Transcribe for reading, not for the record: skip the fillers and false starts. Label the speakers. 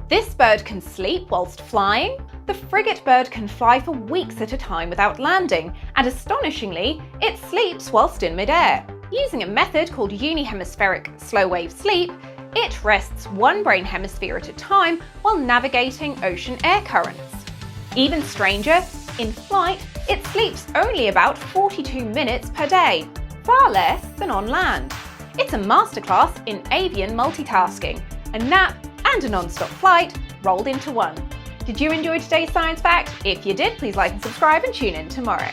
Speaker 1: This bird can sleep whilst flying. The frigatebird can fly for weeks at a time without landing, and astonishingly, it sleeps whilst in midair. Using a method called unihemispheric slow-wave sleep, it rests one brain hemisphere at a time while navigating ocean air currents. Even stranger, in flight, it sleeps only about 42 minutes per day, far less than on land. It's a masterclass in avian multitasking, a nap and a non-stop flight rolled into one. Did you enjoy today's science fact? If you did, please like and subscribe and tune in tomorrow.